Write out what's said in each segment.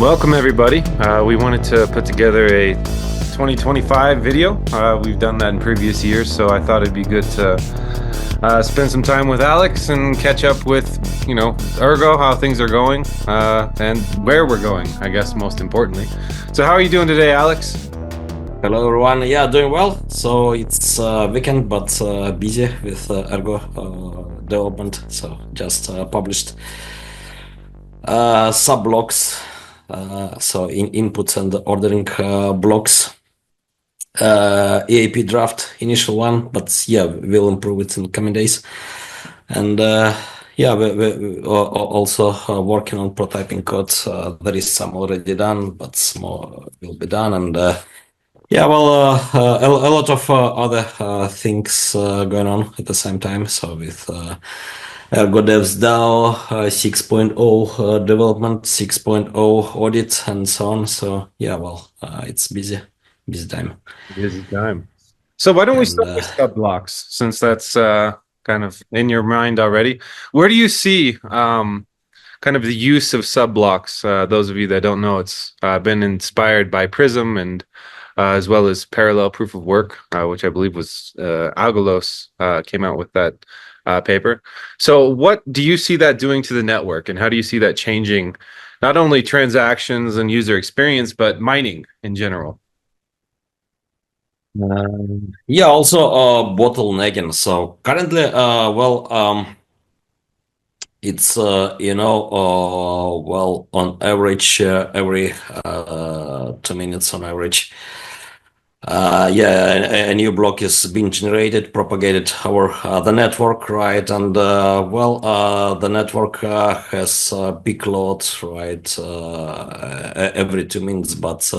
Welcome everybody. We wanted to put together a 2025 video. We've done that in previous years, so I thought it'd be good to spend some time with Alex and catch up with, Ergo, how things are going, and where we're going, I guess, most importantly. So how are you doing today, Alex? Hello everyone. Yeah, doing well. So it's weekend, but busy with Ergo development. So just published sub blocks. So in inputs and ordering blocks. EAP draft, initial one, but yeah, we'll improve it in coming days. And yeah, we also working on prototyping code. There is some already done, but more will be done. And yeah, well, a lot of other things going on at the same time. So with Ergo Devs DAO 6.0 development, 6.0 audit, and so on. So yeah, well, it's busy time. Busy time. So why don't we And start with sub blocks, since that's kind of in your mind already? Where do you see kind of the use of sub blocks? Those of you that don't know, it's been inspired by Prism and as well as parallel proof of work, which I believe was Algolos came out with that paper. So what do you see that doing to the network, and how do you see that changing not only transactions and user experience, but mining in general? yeah, also bottlenecking. So currently, it's well, on average, every 2 minutes on average. Yeah, a new block is being generated, propagated over the network, right? And the network has peak load, right? Every 2 minutes, but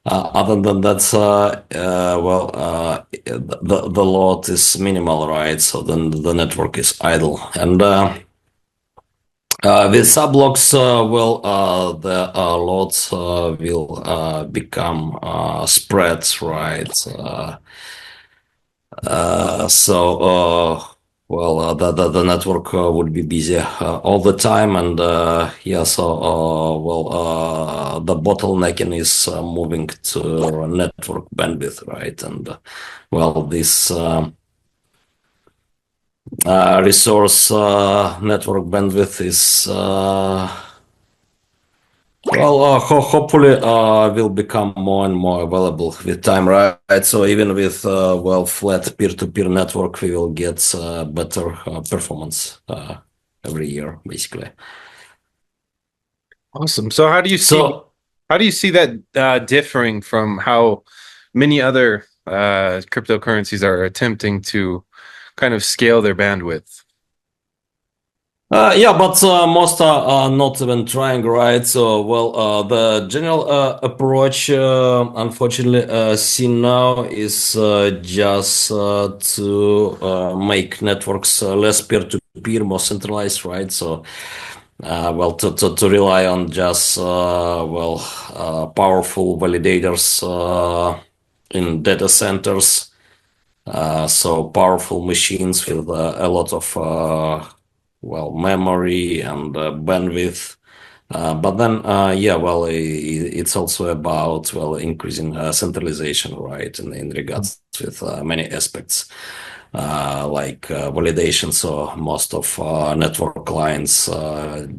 other than that, the load is minimal, right? So then the network is idle, and with subblocks, the loads will become spreads, right? The network would be busy all the time, and yeah, the bottlenecking is moving to network bandwidth, right? And this resource network bandwidth is hopefully will become more and more available with time, right? So even with flat peer-to-peer network, we will get better performance every year, basically. Awesome. So So how do you see that differing from how many other cryptocurrencies are attempting to kind of scale their bandwidth? yeah, but most are not even trying, right? So, the general approach, unfortunately, seen now is just to make networks less peer-to-peer, more centralized, right? So, to rely on just powerful validators in data centers. So powerful machines with a lot of memory and bandwidth. But then, it's also about increasing centralization, right? In regards with many aspects, like validation. So most of network clients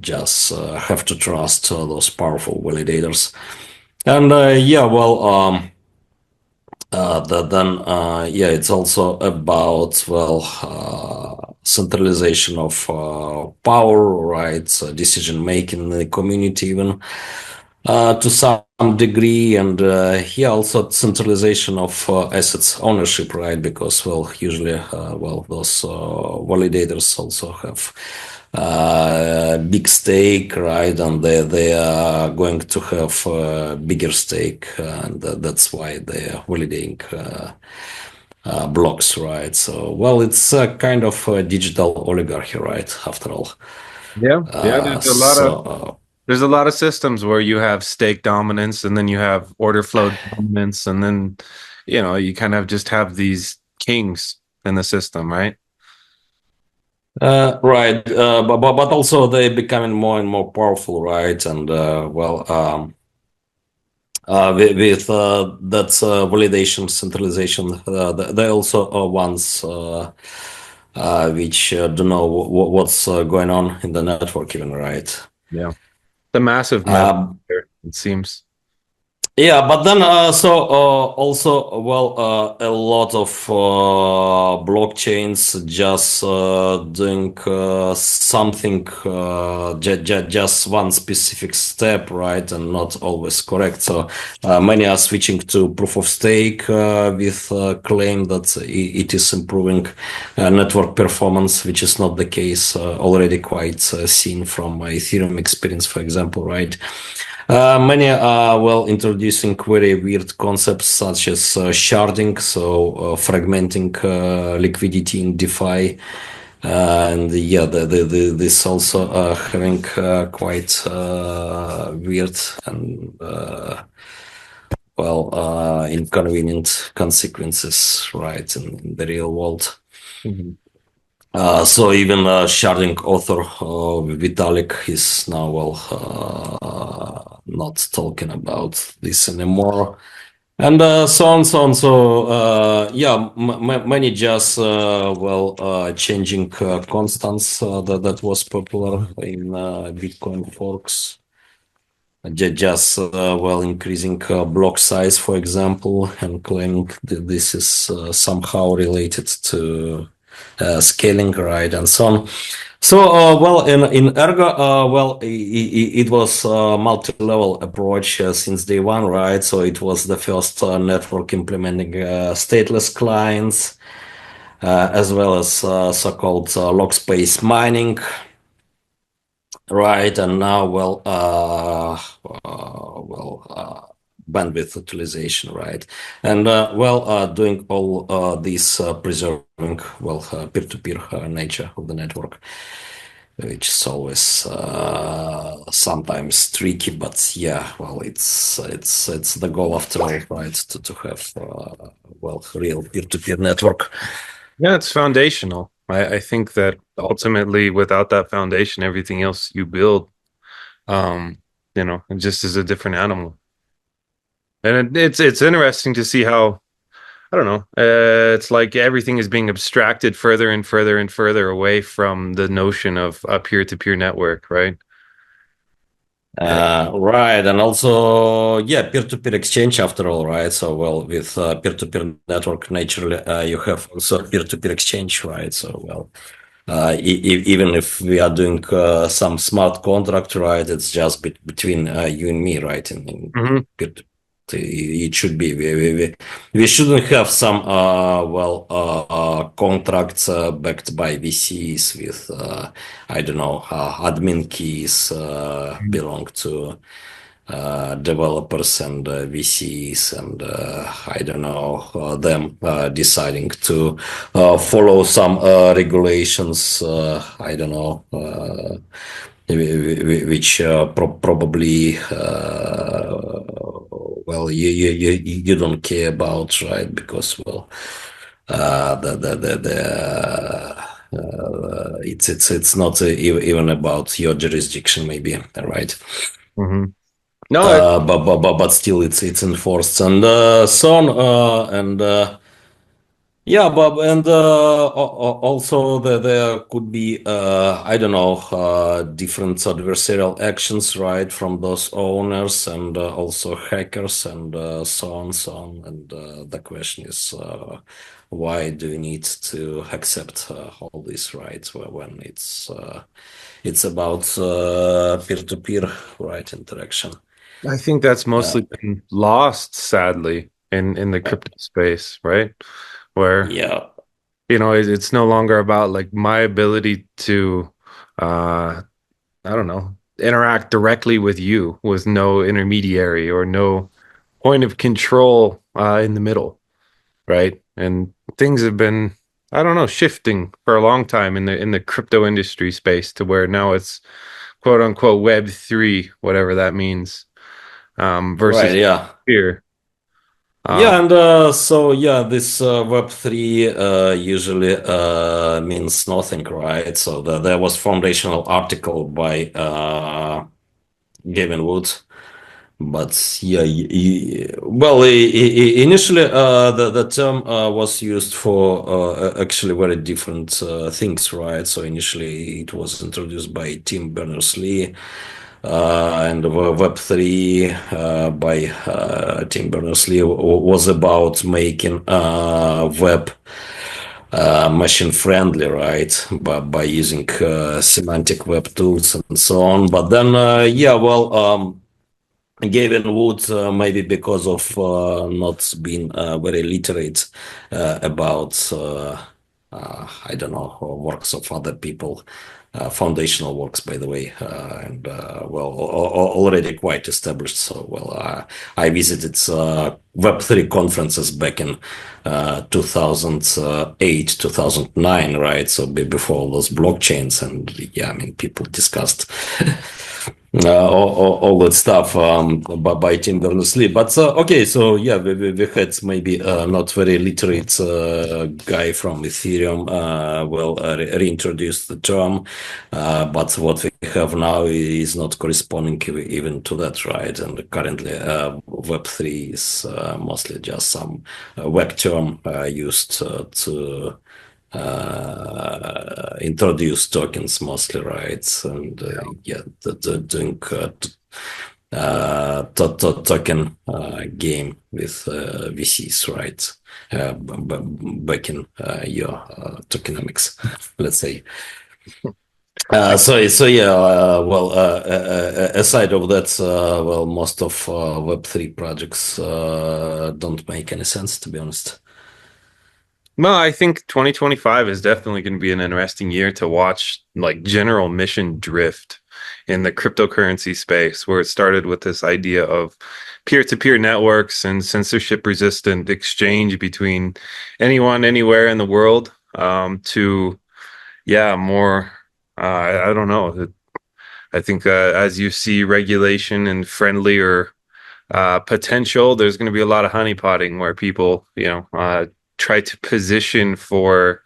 just have to trust those powerful validators. And it's also about centralization of power, right? So decision making in the community, even to some degree, and also centralization of assets ownership, right? Because usually those validators also have big stake, right? And they are going to have a bigger stake, and that's why they are validating blocks, right? So, it's a kind of a digital oligarchy, right? After all. Yeah, yeah. Uh, so, There's a lot of systems where you have stake dominance, and then you have order flow dominance, and then you kind of just have these kings in the system, right? Right, but also they becoming more and more powerful, right? And with that's validation centralization, they also are ones which don't know what's going on in the network, even, right? Yeah. The massive mess Um, there, it seems. Yeah, but then also a lot of blockchains just doing something just one specific step, right, and not always correct. So many are switching to proof of stake with claim that it is improving network performance, which is not the case already quite seen from my Ethereum experience, for example, right? Many are introducing very weird concepts such as sharding, so fragmenting liquidity in DeFi, and yeah, this also having quite weird and inconvenient consequences, right, in the real world. Mhm. So even sharding author Vitalik is now not talking about this anymore, and so on, so on. So yeah, many just changing constants that was popular in Bitcoin forks. Just increasing block size, for example, and claiming that this is somehow related to scaling, right, and so on. So, in Ergo, it was a multi-level approach since day one, right? So it was the first network implementing stateless clients, as well as so-called log space mining, right? And now, bandwidth utilization, right? And doing all these preserving peer-to-peer nature of the network, which is always sometimes tricky, but yeah, well, it's the goal after all, right? To have real peer-to-peer network. Yeah, it's foundational. I think that ultimately, without that foundation, everything else you build, um, it just is a different animal. And it's interesting to see how, I don't know, it's like everything is being abstracted further and further and further away from the notion of a peer-to-peer network, right? Uh, Right, and also, yeah, peer-to-peer exchange after all, right? So, with peer-to-peer network, naturally, you have also peer-to-peer exchange, right? So, even if we are doing some smart contract, right, it's just between you and me, right? In mhm. peer it should be. We shouldn't have some contracts backed by VCs with I don't know admin keys belong to developers and VCs, and I don't know them deciding to follow some regulations. I don't know. Which probably you don't care about, right? Because it's not even about your jurisdiction, maybe, right? Mhm. No, it, But still it's enforced and so on and yeah, but and also there could be I don't know different adversarial actions, right, from those owners and also hackers and so on, and the question is why do you need to accept all this, right, when it's about peer-to-peer, right, interaction. I think that's uh, mostly been lost, sadly, in the crypto space, right? Where yeah. it's no longer about like my ability to uh I don't know, interact directly with you with no intermediary or no point of control in the middle, right? And things have been, I don't know, shifting for a long time in the crypto industry space to where now it's quote unquote Web3, whatever that means, versus Right, yeah. here. Yeah, and so yeah, this Web3 usually means nothing, right? So there was foundational article by Gavin Wood. But yeah, well, initially the term was used for actually very different things, right? So initially it was introduced by Tim Berners-Lee, and Web3 by Tim Berners-Lee was about making web machine friendly, right? By using semantic web tools and so on. But then, yeah, well. Gavin Wood, maybe because of not being very literate about, I don't know, works of other people, foundational works, by the way, and well, already quite established. So, well, I visited Web3 conferences back in 2008, 2009, right? So before all those blockchains, and yeah, I mean, people discussed all that stuff by Tim Berners-Lee. But okay, so yeah, we had maybe not very literate guy from Ethereum reintroduce the term, but what we have now is not corresponding even to that, right? And currently, Web3 is mostly just some web term used to introduce tokens mostly, right? And yeah, doing token game with VCs, right? Backing your tokenomics, let's say. I, So yeah, well, aside of that, well, most of Web3 projects don't make any sense, to be honest. no, I think 2025 is definitely going to be an interesting year to watch like general mission drift in the cryptocurrency space, where it started with this idea of peer-to-peer networks and censorship resistant exchange between anyone, anywhere in the world, to, yeah, more, I don't know. I think as you see regulation and friendlier potential, there's going to be a lot of honeypotting where people, try to position for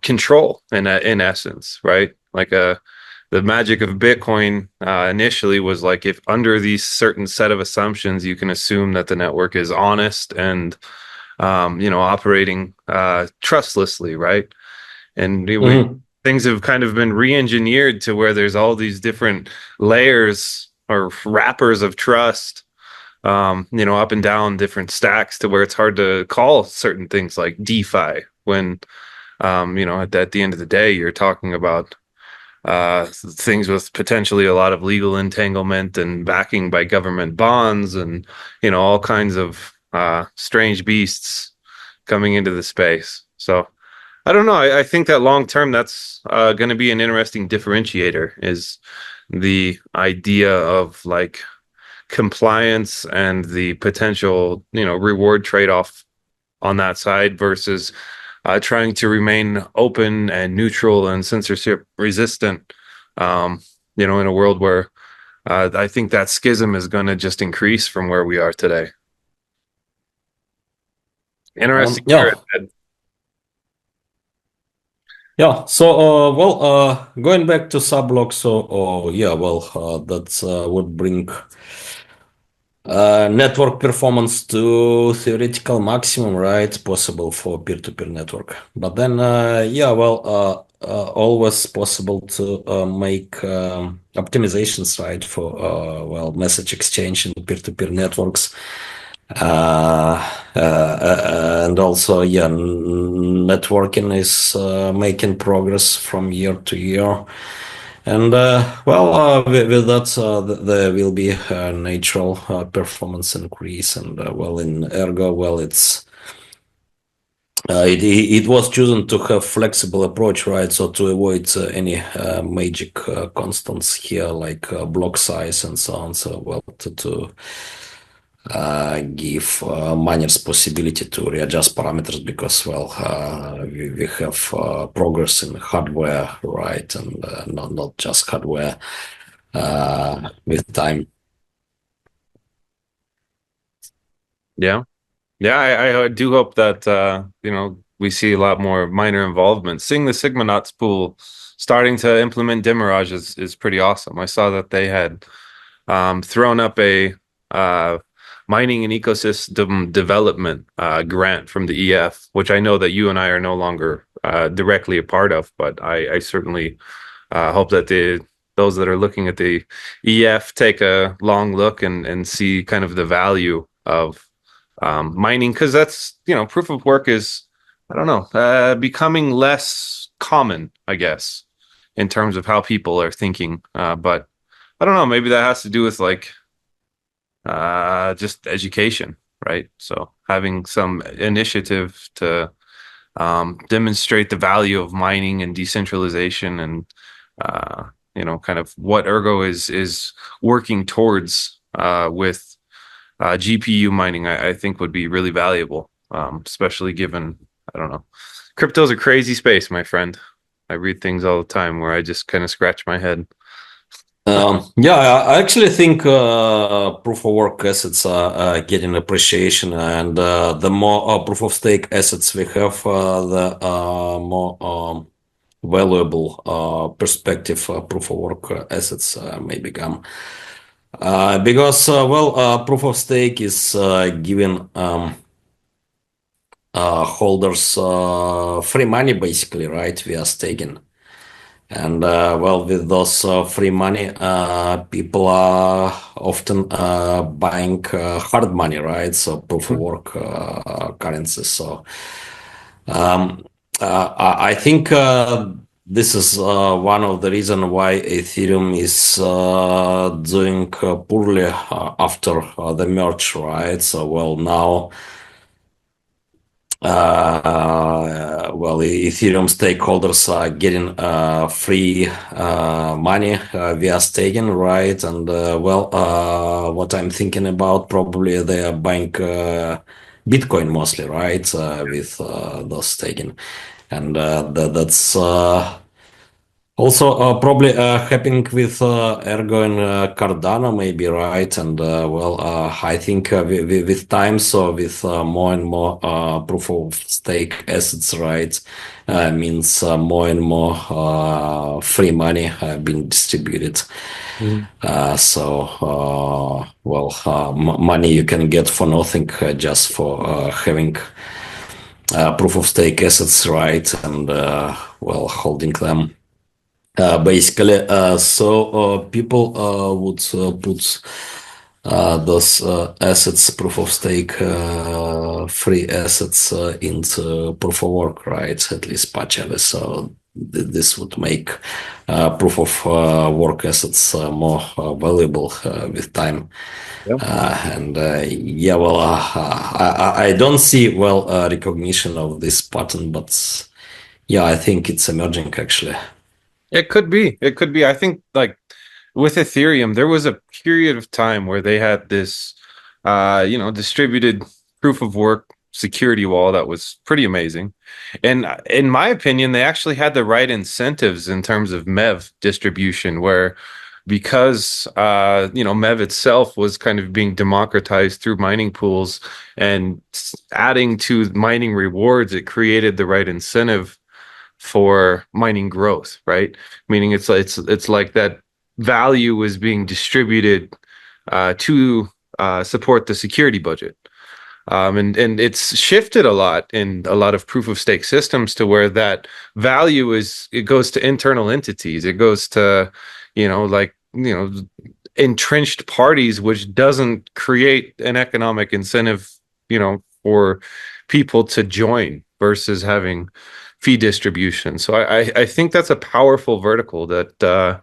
control in essence, right? Like the magic of Bitcoin initially was like if under these certain set of assumptions, you can assume that the network is honest and operating trustlessly, right? And we Mhm. things have kind of been re-engineered to where there's all these different layers or wrappers of trust, up and down different stacks to where it's hard to call certain things like DeFi when, at the end of the day, you're talking about things with potentially a lot of legal entanglement and backing by government bonds and, all kinds of strange beasts coming into the space. So I don't know. I think that long term, that's going to be an interesting differentiator is the idea of like compliance and the potential, reward trade-off on that side versus trying to remain open and neutral and censorship resistant, in a world where I think that schism is going to just increase from where we are today. Interesting year Yeah, ahead. yeah. So, well, going back to subblocks, so, yeah, well, that would bring network performance to theoretical maximum, right? Possible for peer-to-peer network. But then, yeah, well, always possible to make optimizations, right, for well, message exchange in peer-to-peer networks. And also, yeah, networking is making progress from year to year. And well, with that, there will be a natural performance increase. And well, in Ergo, well, it was chosen to have flexible approach, right? So to avoid any magic constants here, like block size and so on. So well, to give miners possibility to readjust parameters because, well, we have progress in hardware, right, and not just hardware with time. Yeah. Yeah, I do hope that we see a lot more miner involvement. Seeing the Sigmanauts pool starting to implement Demirage is pretty awesome. I saw that they had thrown up a uh, mining and ecosystem development grant from the EF, which I know that you and I are no longer directly a part of, but I certainly hope that those that are looking at the EF take a long look and see kind of the value of mining, because that's, proof of work is, I don't know, becoming less common, I guess, in terms of how people are thinking. But I don't know, maybe that has to do with like just education, right? So having some initiative to demonstrate the value of mining and decentralization and kind of what Ergo is working towards with GPU mining, I think would be really valuable, especially given, I don't know, crypto's a crazy space, my friend. I read things all the time where I just kind of scratch my head. Yeah, I actually think proof of work assets are getting appreciation, and the more proof of stake assets we have, the more valuable perspective proof of work assets may become. Because, proof of stake is giving holders free money basically, right? We are staking. And with those free money, people are often buying hard money, right? So proof of work currencies. So um, I think this is one of the reason why Ethereum is doing poorly after the merge, right? So now Ethereum stakeholders are getting free money via staking, right? And what I'm thinking about, probably they are buying Bitcoin mostly, right? With those staking, and that's also probably happening with Ergo and Cardano, maybe, right? And I think with time, so with more and more proof of stake assets, right, means more and more free money being distributed. Mhm. Money you can get for nothing just for having proof of stake assets, right, and holding them. People would put those assets, proof of stake, free assets into proof of work, right? At least partially. So this would make proof of work assets more valuable with time. Yeah. I don't see recognition of this pattern, but yeah, I think it's emerging actually. It could be. It could be. I think like with Ethereum, there was a period of time where they had this distributed proof of work security wall that was pretty amazing. And in my opinion, they actually had the right incentives in terms of MEV distribution, where because MEV itself was kind of being democratized through mining pools and adding to mining rewards, it created the right incentive for mining growth, right? Meaning it's like that value is being distributed to support the security budget. And it's shifted a lot in a lot of proof of stake systems to where that value it goes to internal entities. It goes to, entrenched parties, which doesn't create an economic incentive, for people to join versus having fee distribution. So I think that's a powerful vertical that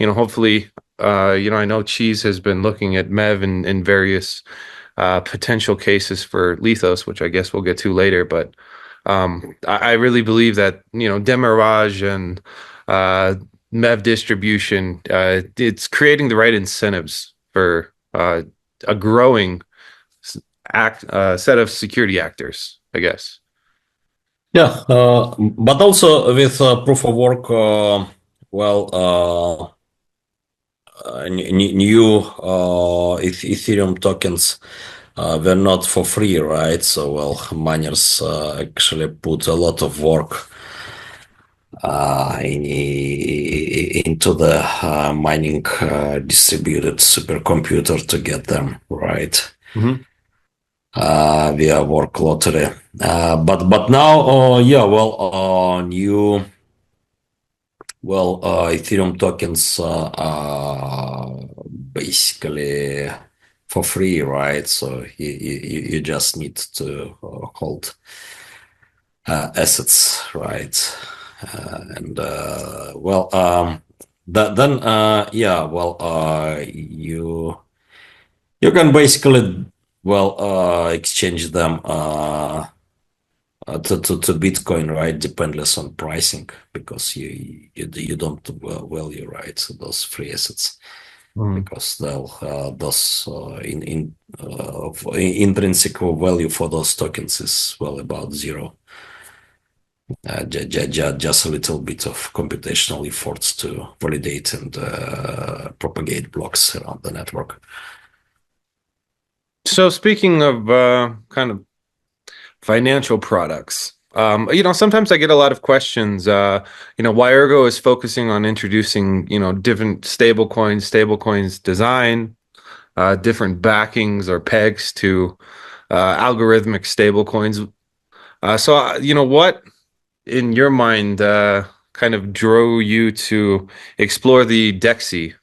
hopefully I know Cheese has been looking at Mev in various potential cases for Lethos, which I guess we'll get to later. But I really believe that Demirage and uh, Mev distribution, it's creating the right incentives for a growing set of security actors, I guess. Yeah, but also with proof of work, well, new Ethereum tokens. were not for free, right? So, well, miners actually put a lot of work into the mining distributed supercomputer to get them, right? Hmm. Via work lottery. But now, yeah, well, new Ethereum tokens are basically for free, right? So you just need to hold assets, right? And then yeah, well, you can basically exchange them to Bitcoin, right? Dependless on pricing because you don't value right those free assets Hmm. because they'll those intrinsic value for those tokens is well about zero. Just a little bit of computational efforts to validate and propagate blocks around the network. So speaking of kind of financial products, sometimes I get a lot of questions, why Ergo is focusing on introducing, different stablecoins design, different backings or pegs to algorithmic stablecoins. What in your mind kind of drove you to explore the DEXI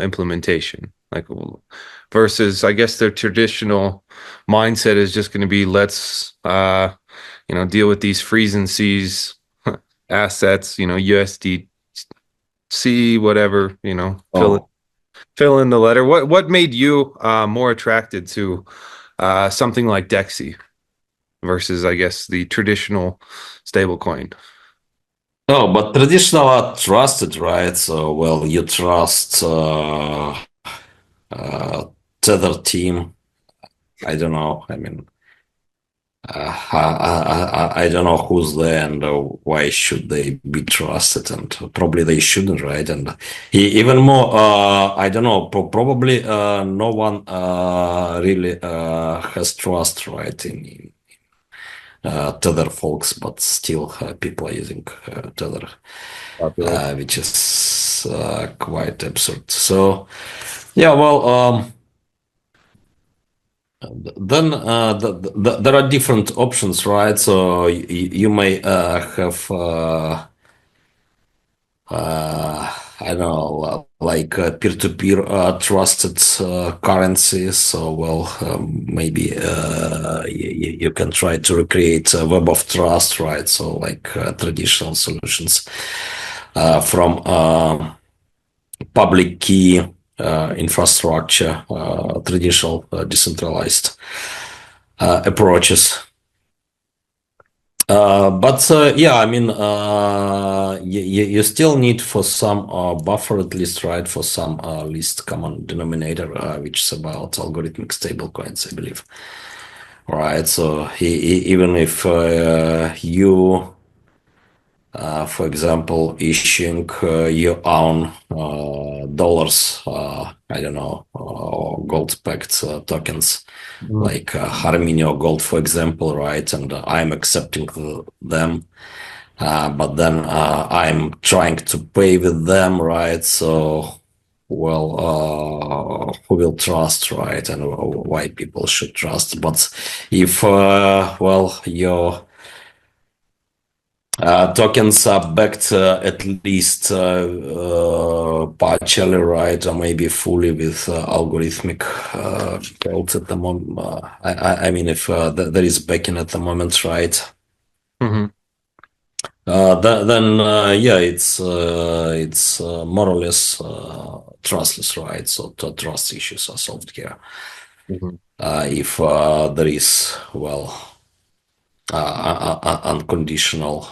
implementation? Like versus, I guess their traditional mindset is just going to be let's deal with these freeze and seize assets, USDC, whatever, Oh, fill in the letter. What made you more attracted to something like DEXI versus, I guess, the traditional stablecoin? no, but traditional are trusted, right? So, well, you trust uh, Tether team. I don't know. I mean, I don't know who's there and why should they be trusted, and probably they shouldn't, right? And even more, I don't know. Probably no one really has trust, right, in Tether folks, but still people are using Tether, Popular. which is quite absurd. So, yeah, well. Then there are different options, right? So you may have I don't know, like peer-to-peer trusted currencies. So well, maybe you can try to recreate a web of trust, right? So like traditional solutions from public key infrastructure, traditional decentralized approaches. But yeah, I mean, you still need for some buffer at least, right? For some least common denominator, which is about algorithmic stablecoins, I believe. Right. So even if you for example, issuing your own dollars, I don't know, or gold-backed tokens, Mhm. like Armeanio gold, for example, right? And I'm accepting them, but then I'm trying to pay with them, right? So, well, who will trust, right? And why people should trust? But if, well, your tokens are backed at least partially, right, or maybe fully with algorithmic code at the moment. I mean, if there is backing at the moment, right, Mhm. then yeah, it's more or less trustless, right? So trust issues are solved here. Mhm. If there is unconditional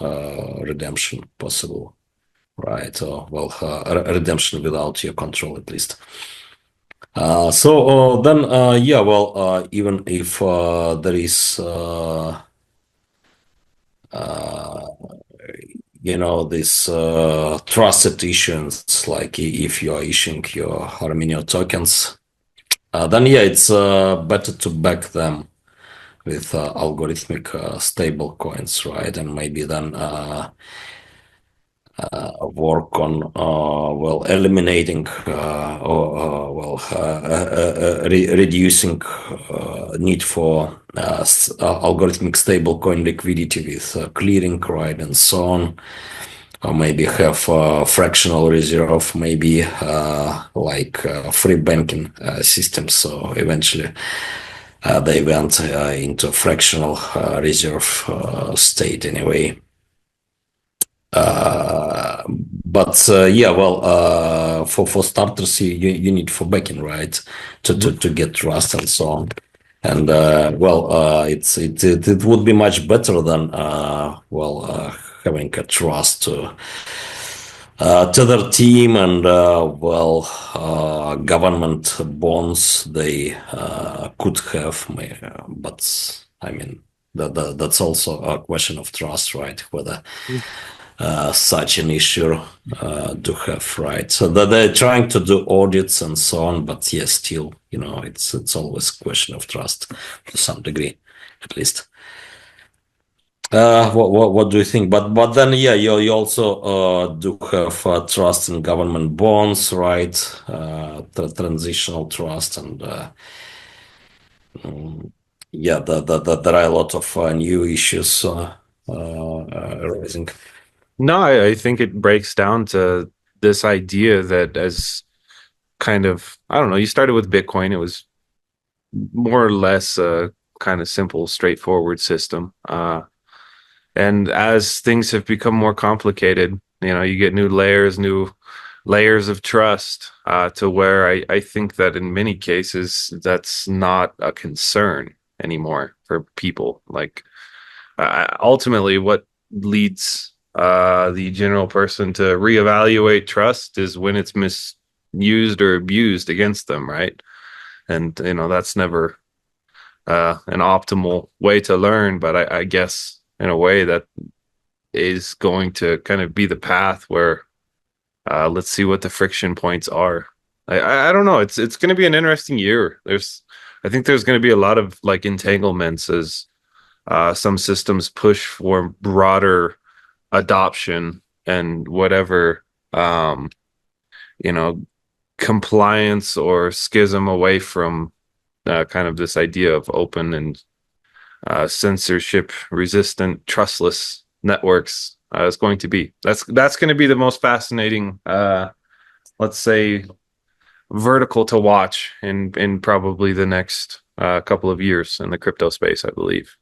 redemption possible. Right. Redemption without your control, at least. Yeah, well, even if there is, this trusted issuance, like if you are issuing your Armenian tokens, then yeah, it's better to back them with algorithmic stable coins, right? And maybe then work on well eliminating or reducing need for algorithmic stablecoin liquidity with clearing, right, and so on. Or maybe have fractional reserve, maybe like free banking systems. So eventually they went into fractional reserve state anyway. But yeah, well, for starters, you need for backing, right, Mhm. to get trust and so on. And it would be much better than having a trust to their team and government bonds they could have, but I mean that's also a question of trust, right? Whether such an issue to have, right? So that they're trying to do audits and so on, but yes, still, it's always a question of trust to some degree, at least. What do you think? But then yeah, you also do have trust in government bonds, right? Transitional trust and yeah, there are a lot of new issues arising. No, I think it breaks down to this idea that as kind of, I don't know, you started with Bitcoin. It was more or less a kind of simple, straightforward system. And as things have become more complicated, you get new layers of trust to where I think that in many cases, that's not a concern anymore for people. Like, ultimately, what leads the general person to reevaluate trust is when it's misused or abused against them, right? And that's never an optimal way to learn, but I guess in a way that is going to kind of be the path where let's see what the friction points are. I don't know. It's going to be an interesting year. I think there's going to be a lot of like entanglements as some systems push for broader adoption and whatever um, you know compliance or schism away from kind of this idea of open and censorship resistant, trustless networks is going to be. That's going to be the most fascinating, let's say, vertical to watch in probably the next couple of years in the crypto space, I believe.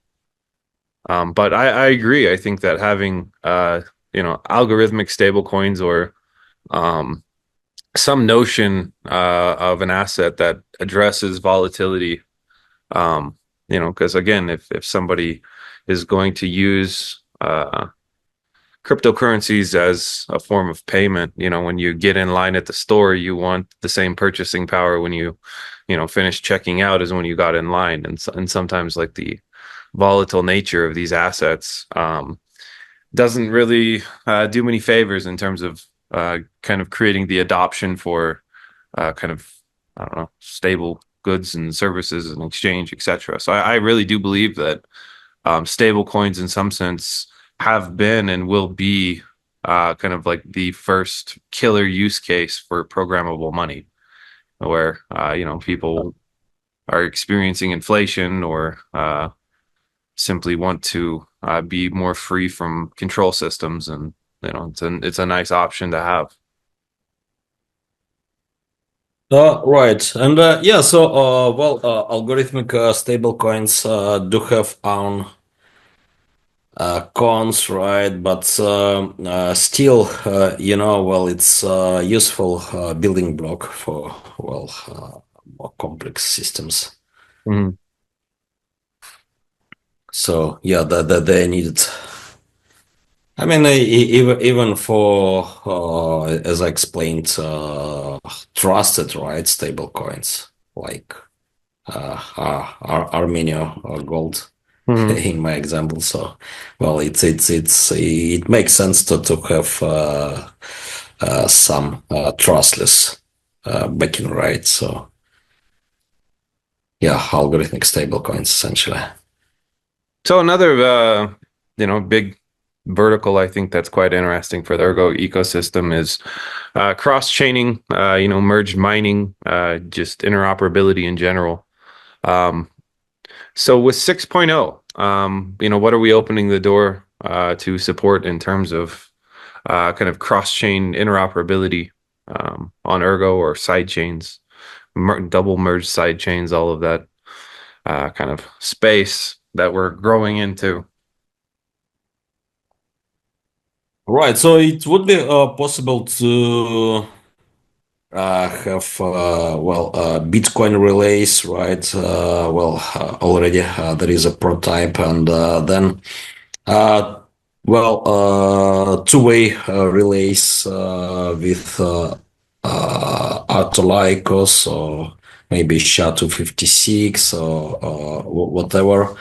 But I agree. I think that having algorithmic stable coins or um, some notion of an asset that addresses volatility. Because again, if somebody is going to use cryptocurrencies as a form of payment, when you get in line at the store, you want the same purchasing power when you finish checking out as when you got in line, and sometimes like the volatile nature of these assets doesn't really do many favors in terms of kind of creating the adoption for kind of, I don't know, stable goods and services and exchange, etc. So I really do believe that stable coins in some sense have been and will be kind of like the first killer use case for programmable money, where people are experiencing inflation or simply want to be more free from control systems, and it's a nice option to have. Right, and yeah, so algorithmic stable coins do have own cons, right? But still, it's useful building block for more complex systems. Mhm. So yeah, that they needed. I mean, even for as I explained, trusted, right, stable coins like Armenia or gold Mhm. in my example. So, well, it makes sense to have some trustless backing, right? So, yeah, algorithmic stablecoins essentially. So another big vertical I think that's quite interesting for the Ergo ecosystem is cross-chaining, merged mining, just interoperability in general. Um, so with 6.0, what are we opening the door to support in terms of kind of cross-chain interoperability on Ergo or side chains, double merged side chains, all of that kind of space that we're growing into. Right, so it would be possible to have Bitcoin relays, right? Already there is a prototype, and then uh, two-way relays with Autolycos or maybe SHA-256 or whatever.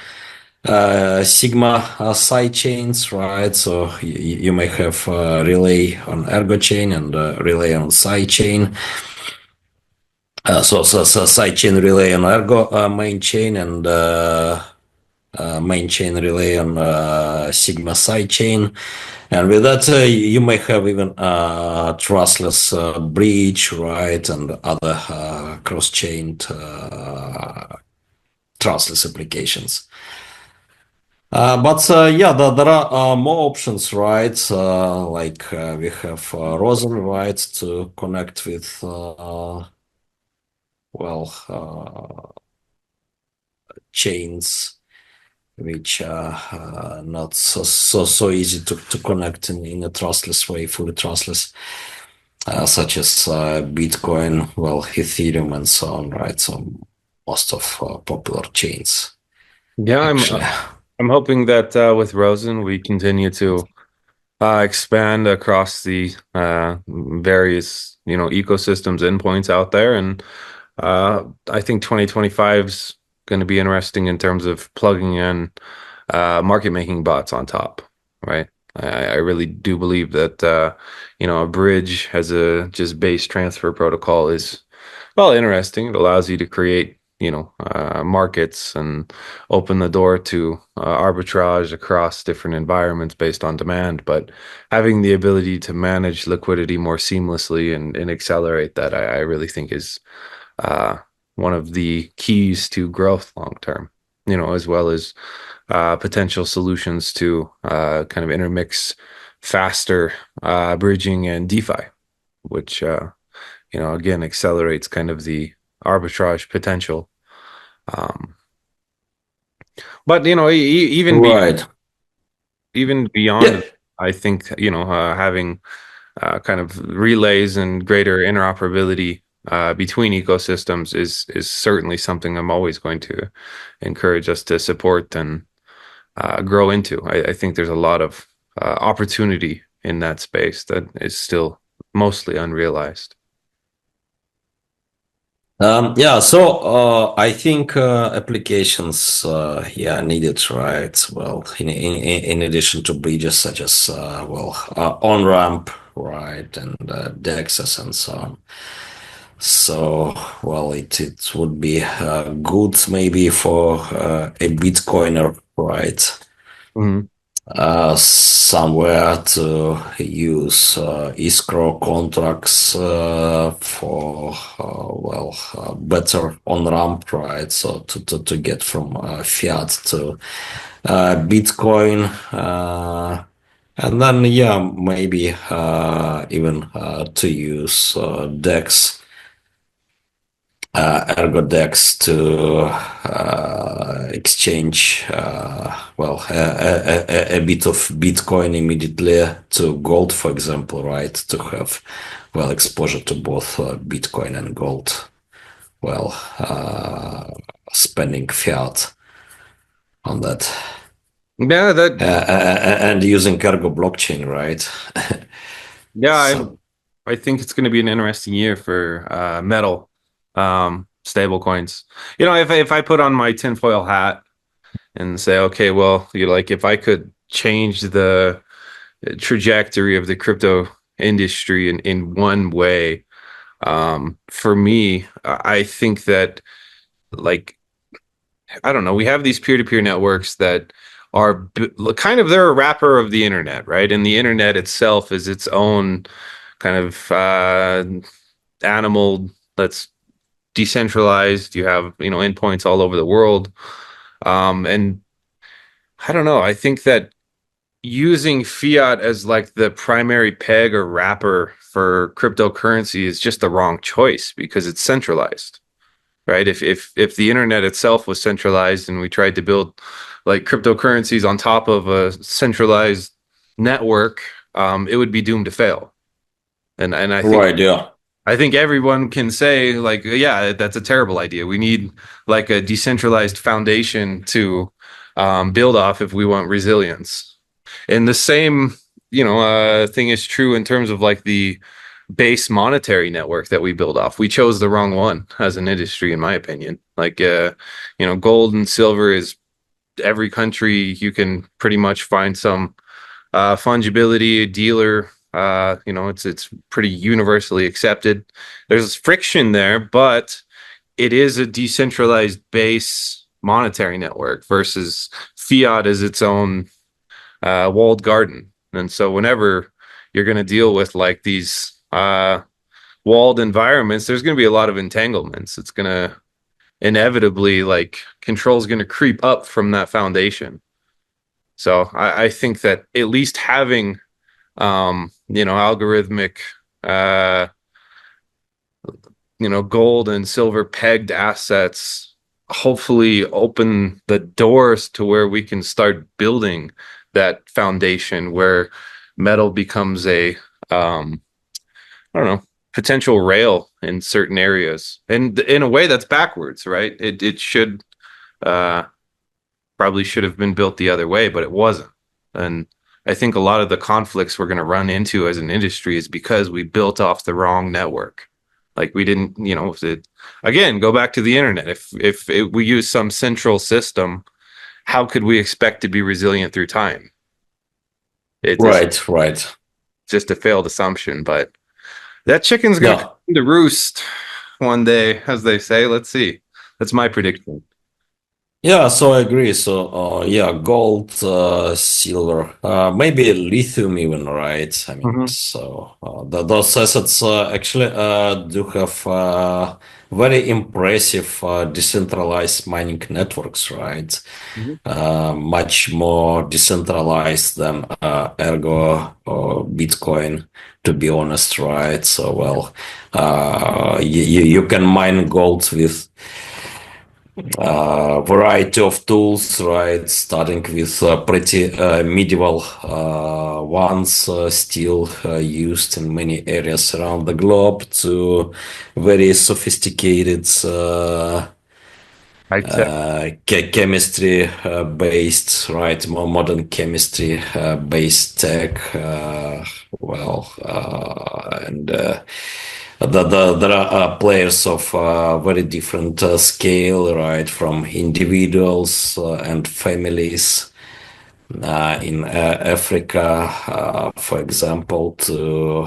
Sigma side chains, right? So you may have relay on Ergo chain and relay on side chain. So side chain relay on Ergo main chain and main chain relay on Sigma side chain. And with that, you may have even trustless bridge, right? And other cross-chained trustless applications. But yeah, there are more options, right? We have Rosen, right, to connect with well chains which are not so easy to connect in a trustless way, fully trustless, such as Bitcoin, Ethereum, and so on, right? So most of popular chains, Yeah, actually. I'm hoping that with Rosen we continue to expand across the various ecosystems endpoints out there, and I think 2025 is going to be interesting in terms of plugging in market making bots on top, right? I really do believe that a bridge as a just base transfer protocol is well interesting. It allows you to create markets and open the door to arbitrage across different environments based on demand. But having the ability to manage liquidity more seamlessly and accelerate that, I really think is uh, one of the keys to growth long term, as well as potential solutions to kind of intermix faster bridging and DeFi, which, again, accelerates kind of the arbitrage potential. Um, but, Right. even beyond, Yeah. I think, having kind of relays and greater interoperability between ecosystems is certainly something I'm always going to encourage us to support and grow into. I think there's a lot of opportunity in that space that is still mostly unrealized. I think applications, needed, right? In addition to bridges such as, on-ramp, right, and DEXs and so on. So, it would be good maybe for a Bitcoiner, right? Mhm. Somewhere to use escrow contracts for better on ramp, right? So to get from fiat to Bitcoin, and then maybe even to use DEX, Ergo DEX to exchange a bit of Bitcoin immediately to gold, for example, right? To have exposure to both Bitcoin and gold. Well, spending fiat on that Yeah, and using Ergo blockchain, right? yeah, So I think it's going to be an interesting year for metal stable coins. If I put on my tinfoil hat and say, okay, well, if I could change the trajectory of the crypto industry in one way, for me, I think that like I don't know. We have these peer-to-peer networks that are kind of they're a wrapper of the internet, right? And the internet itself is its own kind of animal that's decentralized. You have, endpoints all over the world. And I don't know. I think that using fiat as like the primary peg or wrapper for cryptocurrency is just the wrong choice because it's centralized, right? If the internet itself was centralized and we tried to build like cryptocurrencies on top of a centralized network, it would be doomed to fail. And Right, yeah. I think everyone can say like, yeah, that's a terrible idea. We need like a decentralized foundation to build off if we want resilience. And the same, thing is true in terms of like the base monetary network that we build off. We chose the wrong one as an industry, in my opinion. Like, gold and silver is every country you can pretty much find some fungibility dealer. It's pretty universally accepted. There's friction there, but it is a decentralized base monetary network versus fiat is its own walled garden. And so whenever you're going to deal with like these walled environments, there's going to be a lot of entanglements. It's going to inevitably like control is going to creep up from that foundation. So I think that at least having algorithmic uh, gold and silver pegged assets hopefully open the doors to where we can start building that foundation where metal becomes a I don't know, potential rail in certain areas. And in a way that's backwards, right? It should uh probably should have been built the other way, but it wasn't. And I think a lot of the conflicts we're going to run into as an industry is because we built off the wrong network. Like we didn't, again, go back to the internet. We use some central system, how could we expect to be resilient through time? It's Right, right. just a failed assumption, but that chicken's gonna come Yeah. to roost one day, as they say. Let's see. That's my prediction. Yeah, so I agree. So, yeah, gold, silver, maybe lithium even, right? I mean, Hmm. so those assets actually do have very impressive decentralized mining networks, right? Hmm. Much more decentralized than Ergo or Bitcoin, to be honest, right? So, well, you can mine gold with variety of tools, right? Starting with pretty medieval ones still used in many areas around the globe to very sophisticated High tech. chemistry based, right? More modern chemistry based tech. And there are players of very different scale, right? From individuals and families in Africa, for example, to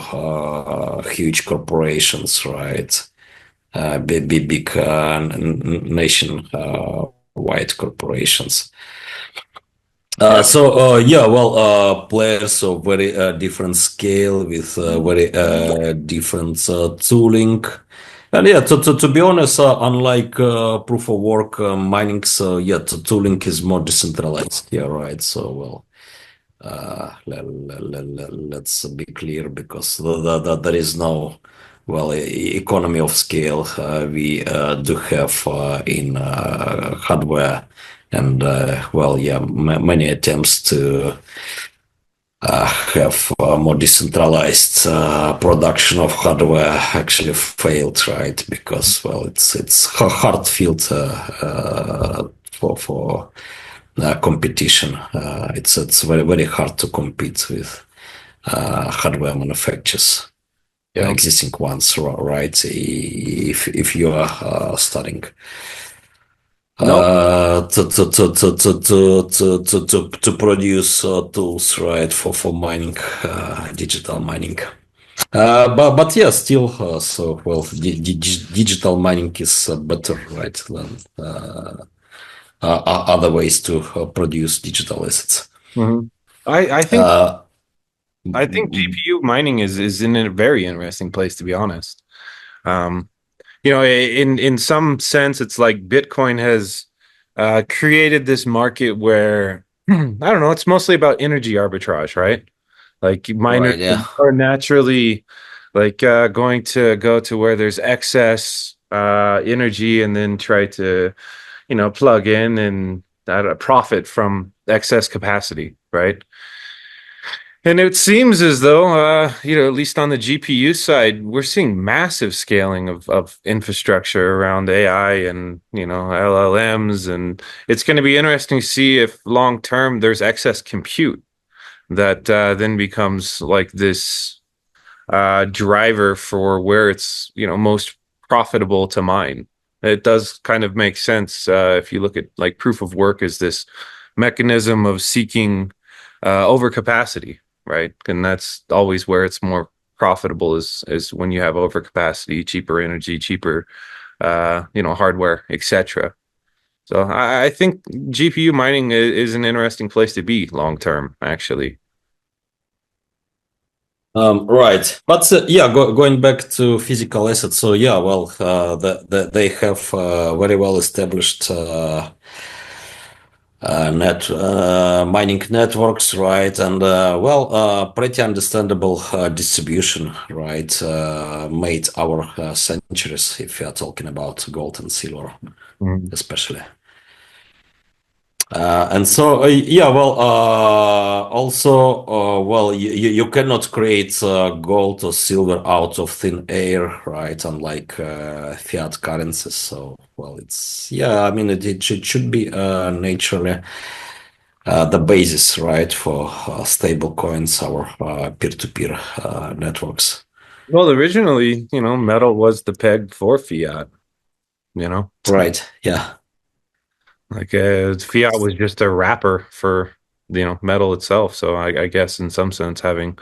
huge corporations, right? Big nation wide corporations. Yeah. Yeah, well, players of very different scale with very different tooling. And yeah, to be honest, unlike proof of work mining, so yeah, tooling is more decentralized. Yeah, right. So well, let's be clear because there is no well economy of scale we do have in hardware and well yeah many attempts to have more decentralized production of hardware actually failed, right? Because well, it's hard field for competition. It's very hard to compete with hardware manufacturers, Yeah. existing ones, right? If you are starting No. to produce tools, right, for mining, digital mining. But yeah, still, so well, digital mining is better, right, than other ways to produce digital assets. Mhm. I think Uh, I think GPU mining is in a very interesting place, to be honest. Um, in some sense, it's like Bitcoin has created this market where I don't know, it's mostly about energy arbitrage, right? Like miners right, yeah. are naturally like going to go to where there's excess energy and then try to, plug in and profit from excess capacity, right? And it seems as though, at least on the GPU side, we're seeing massive scaling of infrastructure around AI and, LLMs. And it's going to be interesting to see if long term there's excess compute that then becomes like this driver for where it's, most profitable to mine. It does kind of make sense if you look at like proof of work as this mechanism of seeking overcapacity, right? And that's always where it's more profitable is when you have overcapacity, cheaper energy, cheaper hardware, etc. So I think GPU mining is an interesting place to be long term, actually. Right, but yeah, going back to physical assets. So yeah, well, they have very well established net mining networks, right? And pretty understandable distribution, right? Made our centuries, if you are talking about gold and silver, Mhm. especially. And so, yeah, well, also, well, you cannot create gold or silver out of thin air, right? Unlike fiat currencies. So, well, yeah, I mean, it should be naturally the basis, right, for stable coins or peer-to-peer networks. Well, originally, metal was the peg for fiat, you know, Right. Yeah. like fiat was just a wrapper for, metal itself. So I guess in some sense, having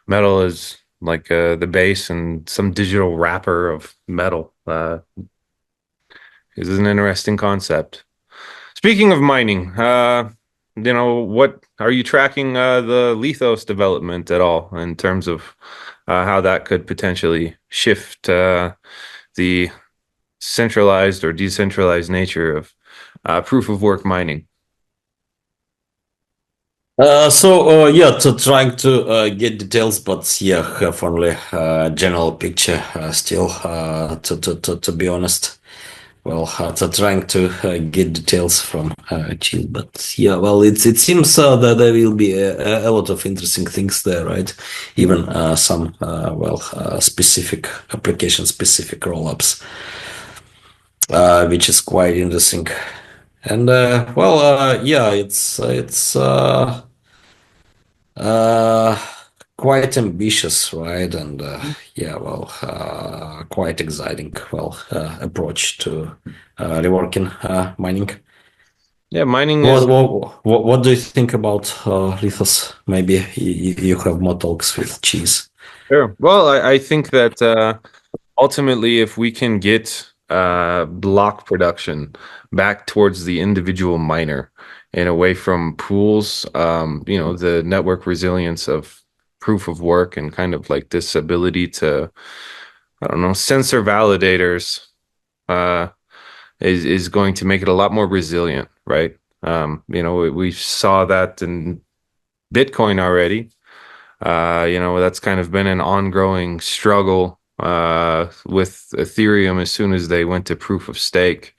metal as like the base and some digital wrapper of metal is an interesting concept. Speaking of mining, what are you tracking the Lithos development at all in terms of how that could potentially shift the centralized or decentralized nature of proof of work mining? Yeah, to trying to get details, but yeah, have only general picture still. To be honest, well, to trying to get details from Chill, but yeah, well, it seems that there will be a lot of interesting things there, right? Even some specific application specific rollups, which is quite interesting. And yeah, it's uh, quite ambitious, right? And yeah, well, quite exciting, well, approach to reworking mining. Yeah, mining is What do you think about Lithos? Maybe you have more talks with Cheese. sure. Well, I think that ultimately, if we can get block production back towards the individual miner and away from pools, the network resilience of proof of work and kind of like this ability to, I don't know, sensor validators uh, is going to make it a lot more resilient, right? We saw that in Bitcoin already. That's kind of been an ongoing struggle with Ethereum as soon as they went to proof of stake,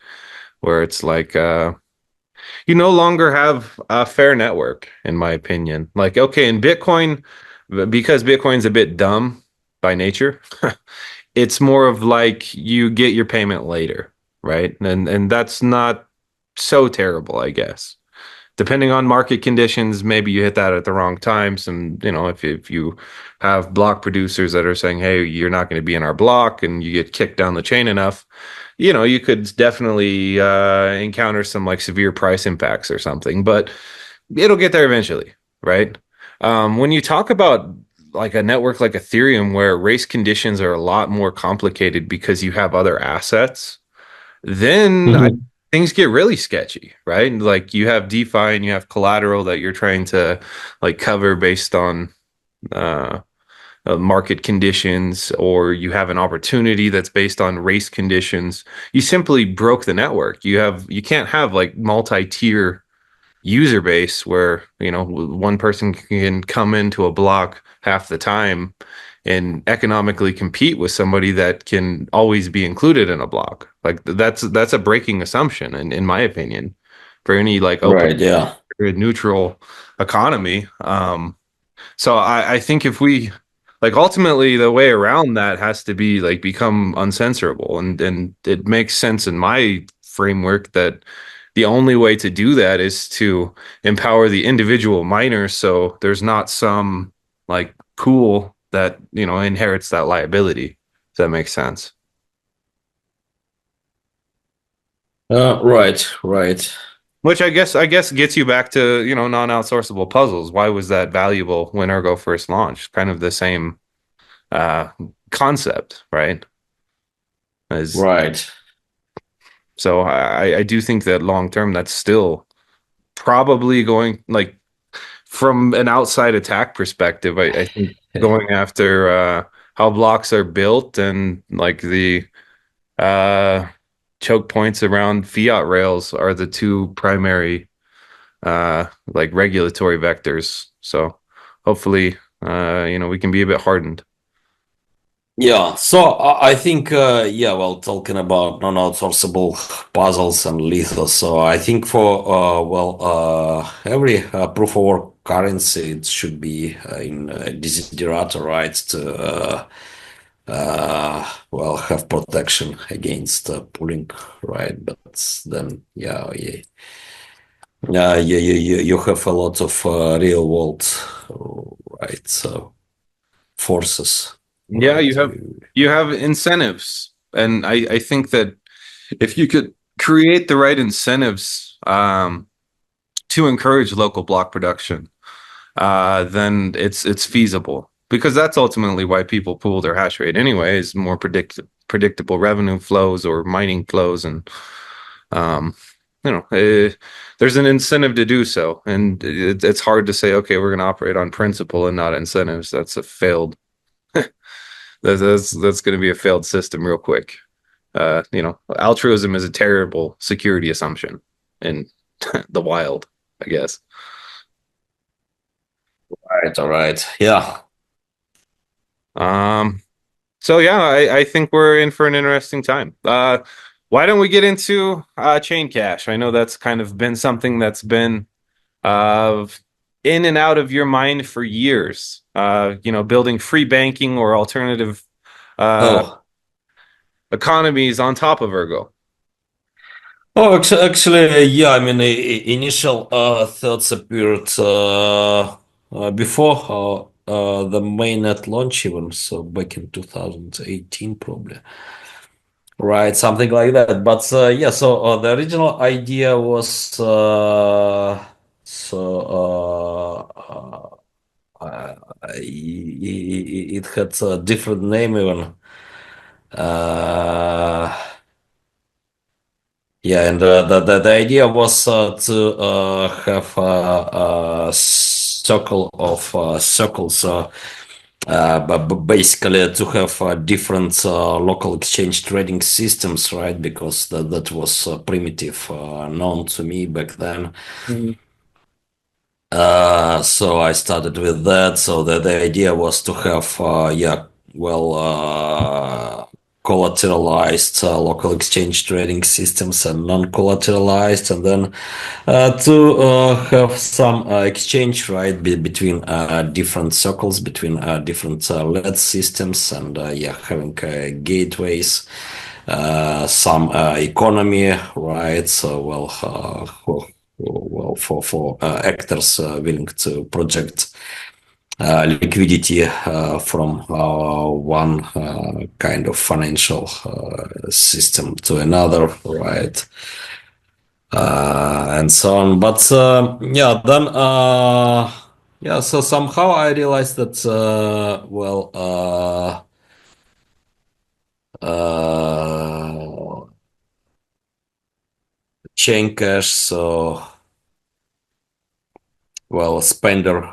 where it's like you no longer have a fair network, in my opinion. Like, okay, in Bitcoin, because Bitcoin's a bit dumb by nature, it's more of like you get your payment later, right? And that's not so terrible, I guess. Depending on market conditions, maybe you hit that at the wrong times. And if you have block producers that are saying, "Hey, you're not going to be in our block," and you get kicked down the chain enough, you could definitely encounter some like severe price impacts or something. But it'll get there eventually, right? When you talk about like a network like Ethereum, where race conditions are a lot more complicated because you have other assets, then I Mhm. things get really sketchy, right? Like you have DeFi and you have collateral that you're trying to like cover based on uh, market conditions, or you have an opportunity that's based on race conditions. You simply broke the network. You can't have like multi-tier user base where, one person can come into a block half the time and economically compete with somebody that can always be included in a block. Like that's a breaking assumption in my opinion for any like open Right, yeah. neutral economy. So I think if we like ultimately the way around that has to be like become uncensorable, and it makes sense in my framework that the only way to do that is to empower the individual miner so there's not some like pool that, inherits that liability. Does that make sense? Right, right. Which I guess gets you back to, non-outsourceable puzzles. Why was that valuable when Ergo first launched? Kind of the same uh, concept, right? As Right. so I do think that long term that's still probably going like from an outside attack perspective, I think going after how blocks are built and like the uh choke points around fiat rails are the two primary like regulatory vectors. So hopefully we can be a bit hardened. Yeah, so I think, yeah, well, talking about non-outsourceable puzzles and lethal. So I think for, every proof of work currency, it should be in desiderator rights to, have protection against pooling, right? But then, you have a lot of real world, right? So forces, Yeah, right? you have incentives. And I think that if you could create the right incentives to encourage local block production, then it's feasible because that's ultimately why people pool their hash rate anyway, is more predictable revenue flows or mining flows, and um, there's an incentive to do so, and it's hard to say, okay, we're going to operate on principle and not incentives. That's a failed. That's going to be a failed system real quick. Altruism is a terrible security assumption in the wild, I guess. Right, all right. Yeah. Um, so yeah, I think we're in for an interesting time. Why don't we get into Chaincash? I know that's kind of been something that's been uh in and out of your mind for years. Building free banking or alternative uh Oh, economies on top of Ergo. actually, yeah. I mean, initial thoughts appeared before the mainnet launch, even so back in 2018, probably. Right, something like that. But yeah, so the original idea was it had a different name even. Uh, Yeah, and the idea was to have a circle of circles, but basically to have different local exchange trading systems, right? Because that was primitive, known to me back then. Mhm. So I started with that. So the idea was to have, collateralized local exchange trading systems and non-collateralized, and then to have some exchange, right, between different circles, between different LED systems, and having gateways, some economy, right? So for actors willing to project liquidity from one kind of financial system to another, right? And so on. But so somehow I realized that, uh, Chaincash, so well, spender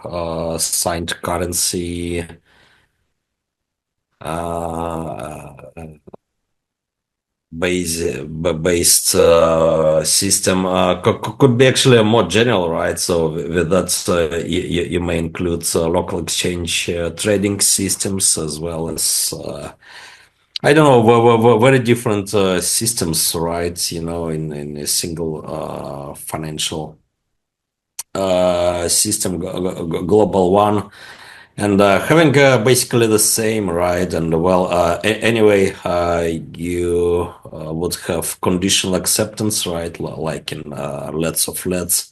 signed currency, uh, based system could be actually a more general, right? So with that, you may include local exchange trading systems as well as I don't know, very different systems, right? In a single financial system, global one, and having basically the same, right? And well, anyway, you would have conditional acceptance, right? Like in Let's of Let's,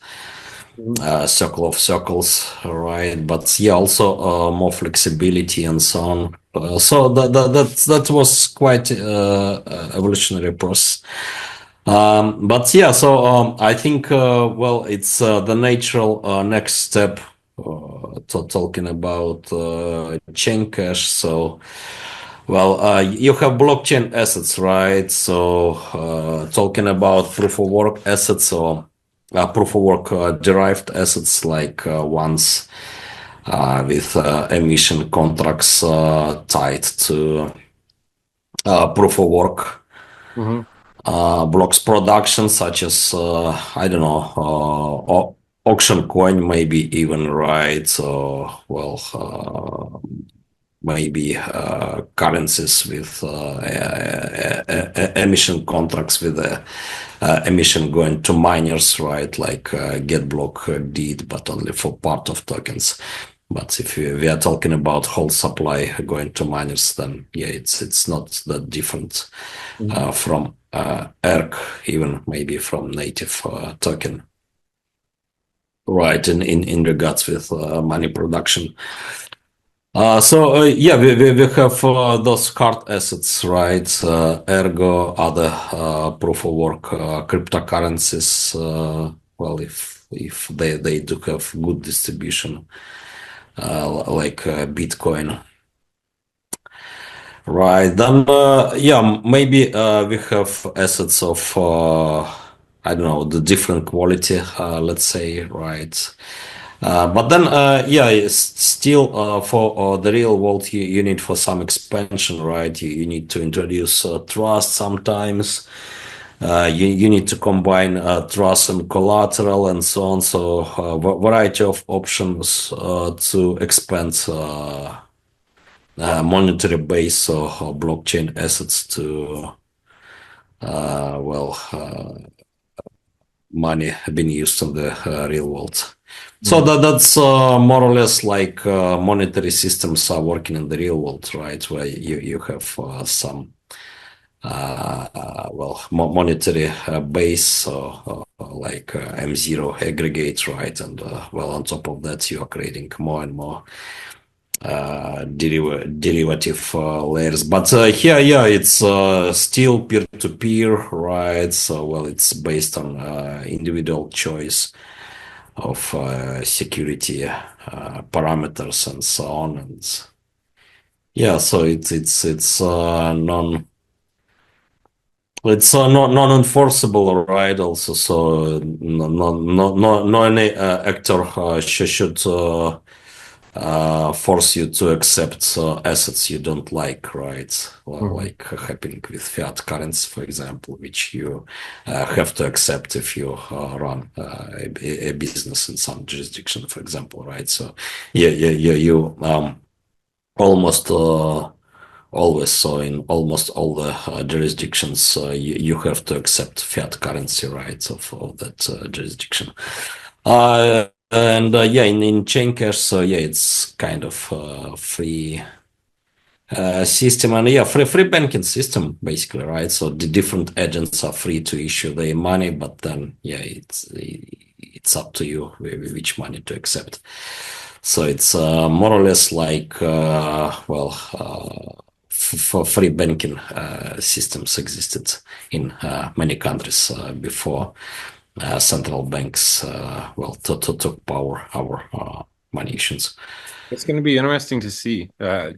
Mhm. Circle of Circles, right? But yeah, also more flexibility and so on. So that was quite evolutionary process. But yeah, so I think well, it's the natural next step talking about chain cash. So well, you have blockchain assets, right? So talking about proof of work assets or proof of work derived assets like ones with emission contracts tied to proof of work Mhm. blocks production, such as I don't know, auction coin, maybe even, right? So well, maybe currencies with emission contracts with emission going to miners, right? Like GetBlock did, but only for part of tokens. But if we are talking about whole supply going to miners, then yeah, it's not that different Mhm. from Ergo, even maybe from native token, right? In regards with money production. So yeah, we have those hard assets, right? Ergo, other proof of work cryptocurrencies. Well, if they do have good distribution, like Bitcoin, right? Then yeah, maybe we have assets of I don't know, the different quality, let's say, right? But then, yeah, still for the real world, you need for some expansion, right? You need to introduce trust sometimes. You need to combine trust and collateral and so on. So, variety of options to expand monetary base or blockchain assets to, well, money being used in the real world. So Mhm. that's more or less like monetary systems are working in the real world, right? Where you have some well monetary base like M0 aggregate, right? And well, on top of that, you are creating more and more derivative layers. But here, yeah, it's still peer to peer, right? So well, it's based on individual choice of security parameters and so on. And yeah, so it's non it's non enforceable, right? Also, so no any actor should force you to accept assets you don't like, right? Well, Mhm. like happening with fiat currency, for example, which you have to accept if you run a business in some jurisdiction, for example, right? So, yeah, you almost always, so in almost all the jurisdictions, you have to accept fiat currency, right, of that jurisdiction. And yeah, in Chaincash, so yeah, it's kind of free system, and yeah, free banking system basically, right? So the different agents are free to issue their money, but then yeah, it's up to you which money to accept. So it's more or less like well, for free banking systems existed in many countries before central banks well took power over money issues. It's going to be interesting to see.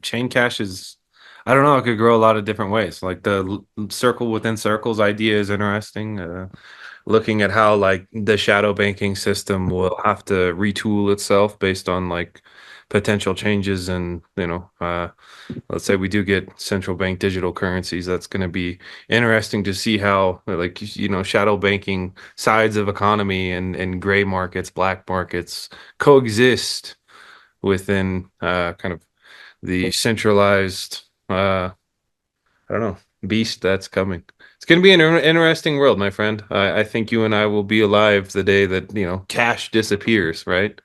Chain cash is, I don't know, it could grow a lot of different ways. Like the circle within circles idea is interesting. looking at how like the shadow banking system will have to retool itself based on like potential changes and let's say we do get central bank digital currencies. That's going to be interesting to see how like shadow banking sides of economy and gray markets, black markets coexist within kind of the centralized I don't know, beast that's coming. It's going to be an interesting world, my friend. I think you and I will be alive the day that, cash disappears, right?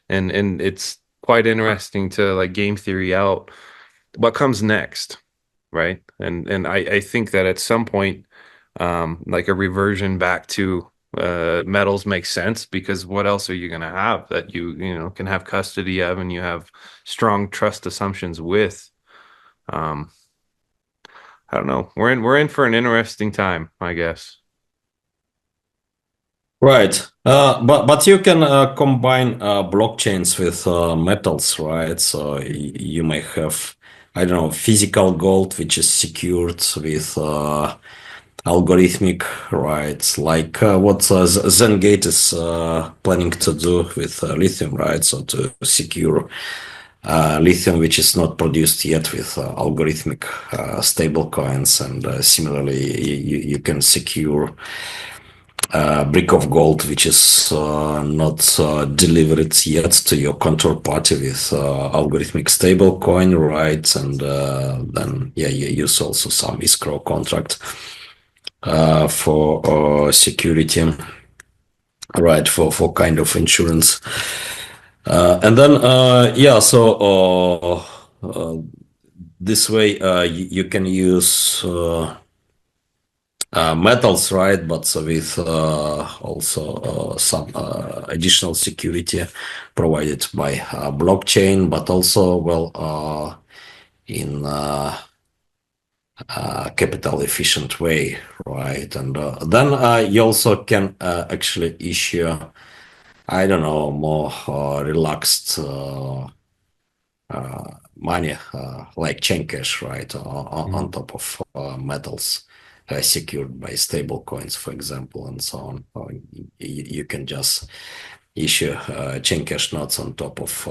And it's quite interesting to like game theory out what comes next, right? And I think that at some point, like a reversion back to metals makes sense because what else are you going to have that can have custody of and you have strong trust assumptions with? Um, I don't know. We're in for an interesting time, I guess. Right. But you can combine blockchains with metals, right? So you may have, I don't know, physical gold, which is secured with algorithmic, right? Like what Zengate is planning to do with lithium, right? So to secure lithium, which is not produced yet with algorithmic stable coins. And similarly, you can secure brick of gold, which is not delivered yet to your counterparty with algorithmic stable coin, right? And then, yeah, you use also some escrow contract for security, right? For kind of insurance. And then, yeah, so this way you can use metals, right? But with also some additional security provided by blockchain, but also, well, in capital efficient way, right? And then you also can actually issue, I don't know, more relaxed money like Chaincash, right, on Mhm. top of metals secured by stable coins, for example, and so on. Or you can just issue Chaincash notes on top of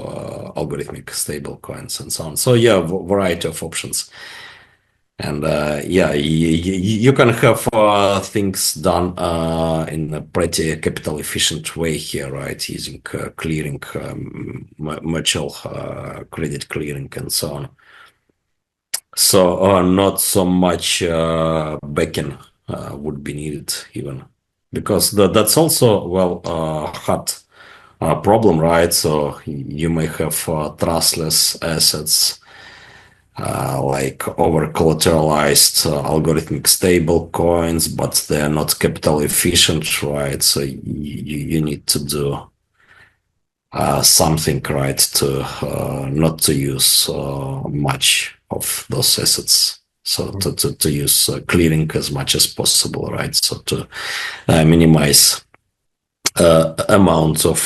algorithmic stable coins and so on. So yeah, variety of options. And yeah, you can have things done in a pretty capital efficient way here, right? Using clearing, mutual credit clearing, and so on. So not so much backing would be needed even because that's also well hard problem, right? So you may have trustless assets like over collateralized algorithmic stable coins, but they're not capital efficient, right? So you need to do something, right, to not to use much of those assets. So to use clearing as much as possible, right? So to minimize amount of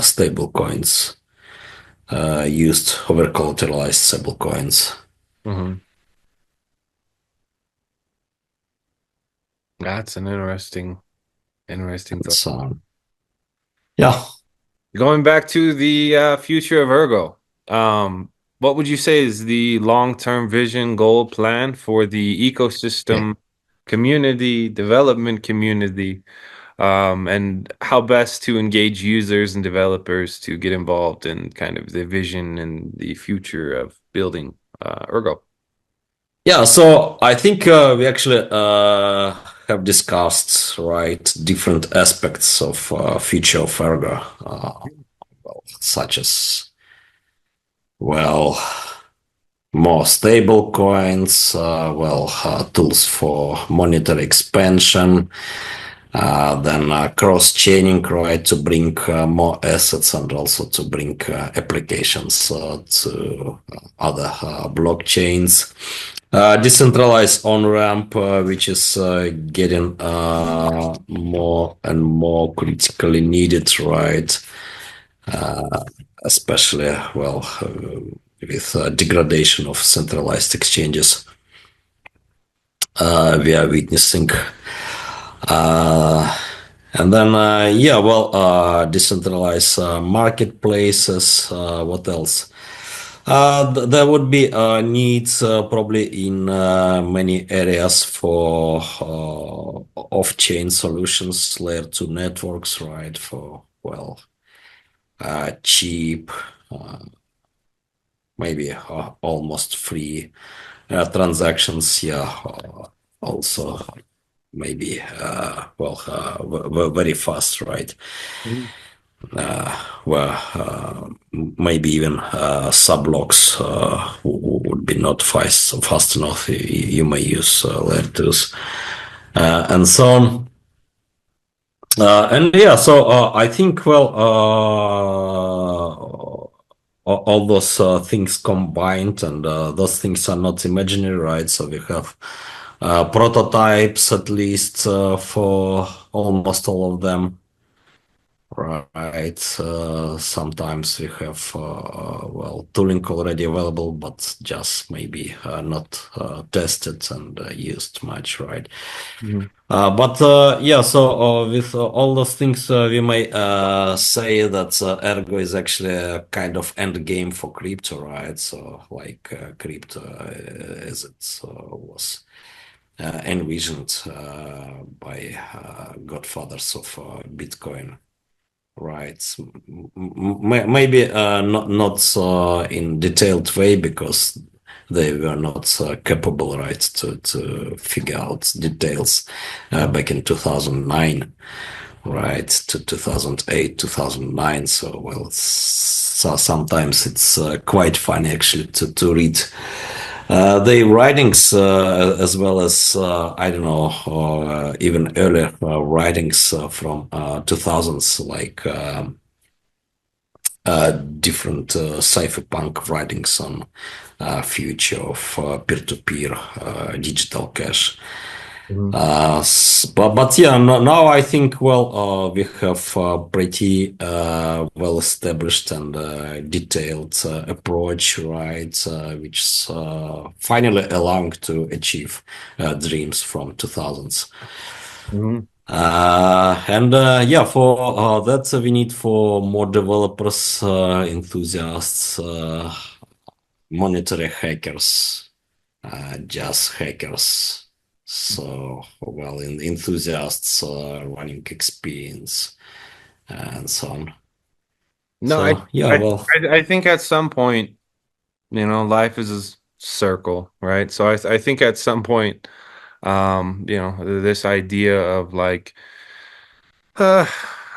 stable coins used over collateralized stable coins. Mhm. That's an interesting thought. So yeah, Going back to the future of Ergo, what would you say is the long-term vision, goal, plan for the ecosystem, community, development community, and how best to engage users and developers to get involved in kind of the vision and the future of building Ergo? yeah. So I think we actually have discussed right different aspects of future of Ergo, well, such as well more stable coins, well tools for monetary expansion, then cross-chaining, right, to bring more assets and also to bring applications to other blockchains. Decentralized on-ramp, which is getting more and more critically needed, right? Especially, well, with degradation of centralized exchanges we are witnessing. And then, decentralized marketplaces. What else? There would be needs probably in many areas for off-chain solutions, layer two networks, right? For cheap, uh, maybe almost free transactions. Yeah, also maybe very fast, right? Mhm. Where maybe even sublocks would be not fast enough. You may use layer twos and so on. And yeah, so I think all those things combined, and those things are not imaginary, right? So we have prototypes at least for almost all of them. Right. Sometimes we have tooling already available, but just maybe not tested and used much, right? Mhm. With all those things, we may say that Ergo is actually a kind of end game for crypto, right? So, like crypto as it was envisioned by godfathers of Bitcoin. Right. Maybe not in detailed way because they were not capable, right, to figure out details back in 2009, right, to 2008, 2009. So, so sometimes it's quite funny actually to read the writings as well as I don't know even earlier writings from 2000s like different cypherpunk writings on future of peer-to-peer digital cash. Mhm. But yeah, no, now I think we have pretty well established and detailed approach, right, which is finally allowing to achieve dreams from 2000s. Mhm. For that we need for more developers, enthusiasts, monetary hackers, just hackers. So, enthusiasts, running experience, and so on. No, So, yeah, well, I think at some point, life is a circle, right? So I think at some point, this idea of like, uh,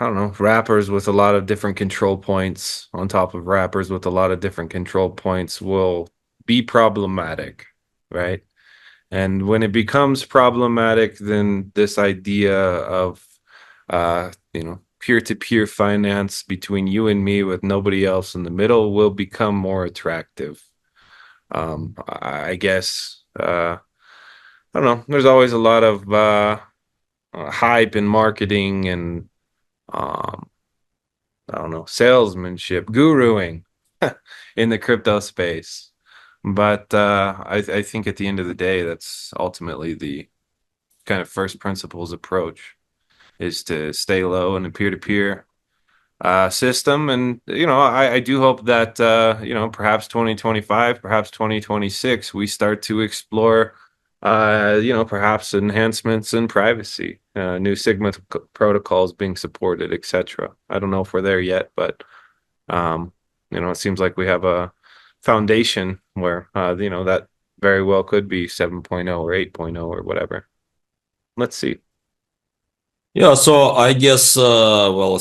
I don't know, wrappers with a lot of different control points on top of wrappers with a lot of different control points will be problematic, right? And when it becomes problematic, then this idea of, peer-to-peer finance between you and me with nobody else in the middle will become more attractive. I guess, I don't know. There's always a lot of hype in marketing and, um, I don't know, salesmanship, guruing in the crypto space. But I think at the end of the day, that's ultimately the kind of first principles approach is to stay low in a peer-to-peer system. And, I do hope that, perhaps 2025, perhaps 2026, we start to explore, perhaps enhancements in privacy, new Sigma protocols being supported, etc. I don't know if we're there yet, but, um, it seems like we have a foundation where, that very well could be 7.0 or 8.0 or whatever. Let's see. yeah, so I guess,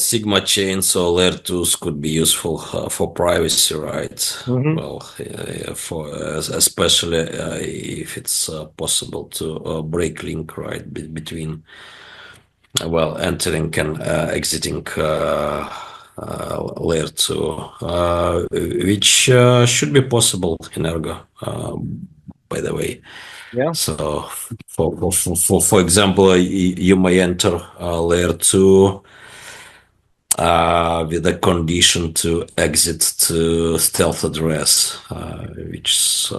Sigma chains or layer twos could be useful for privacy, right? Hmm. Well, for especially if it's possible to break link, right, between entering and exiting layer two, which should be possible in Ergo, by the way. Yeah. So, for example, you may enter layer two with a condition to exit to stealth address, which is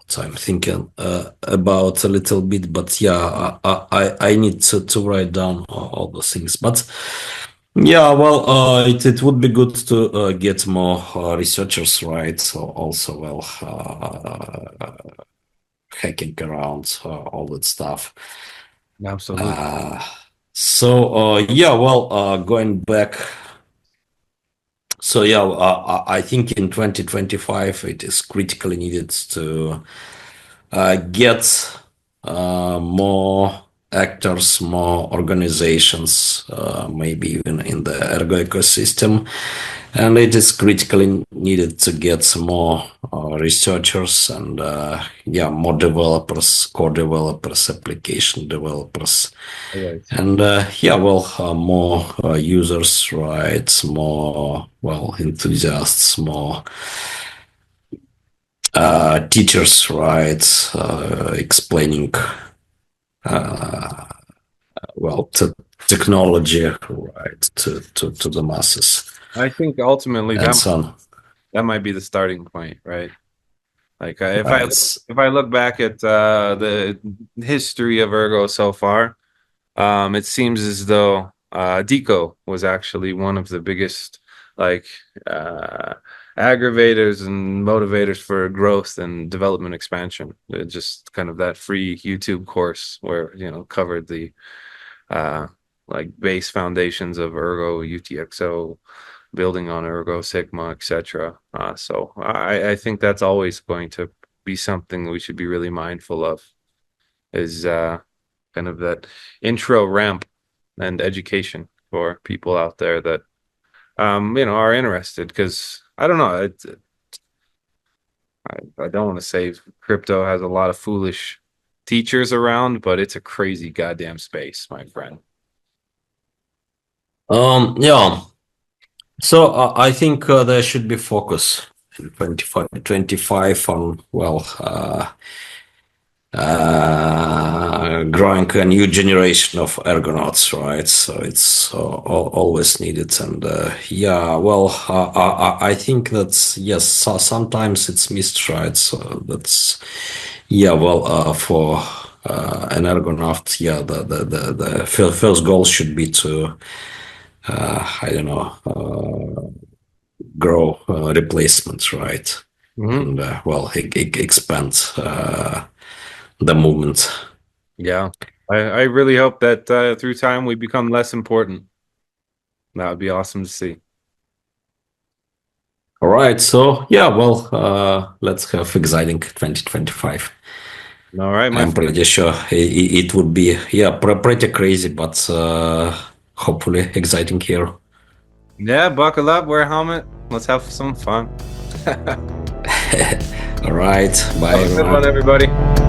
what I'm thinking about a little bit. But yeah, I need to write down all the things. But yeah, well, it would be good to get more researchers, right? So also, well, hacking around all that stuff. Absolutely. Uh, so yeah, well, going back. So yeah, I think in 2025 it is critically needed to get more actors, more organizations, maybe even in the Ergo ecosystem. And it is critically needed to get some more researchers and, yeah, more developers, core developers, application developers. All right. And yeah, well, more users, right? More, well, enthusiasts, more teachers, right? Explaining well, to technology, right, to the masses I think ultimately and so on. that might be the starting point, right? Like Right. if I look back at the history of Ergo so far, it seems as though Deco was actually one of the biggest like uh, aggravators and motivators for growth and development expansion. Just kind of that free YouTube course where covered the uh, like base foundations of Ergo, UTXO, building on Ergo, Sigma, etc. So I think that's always going to be something we should be really mindful of is kind of that intro ramp and education for people out there that are interested because I don't know I don't want to say crypto has a lot of foolish teachers around, but it's a crazy goddamn space, my friend. Yeah. So I think there should be focus in 2025 on, well, growing a new generation of ergonauts, right? So it's always needed. And yeah, well, I think that's, yes, so sometimes it's missed, right? So that's, yeah, well, for an ergonaut, yeah, the first goal should be to, I don't know, grow replacements, right? Hmm. And, well, expand the movement. Yeah. I really hope that through time we become less important. That would be awesome to see. All right. So yeah, well, let's have exciting 2025. All right, my I'm friend. pretty sure it would be, yeah, pretty crazy, but hopefully exciting here. Yeah, buckle up, wear a helmet. Let's have some fun. Have All right. Bye, a good one, everyone. everybody.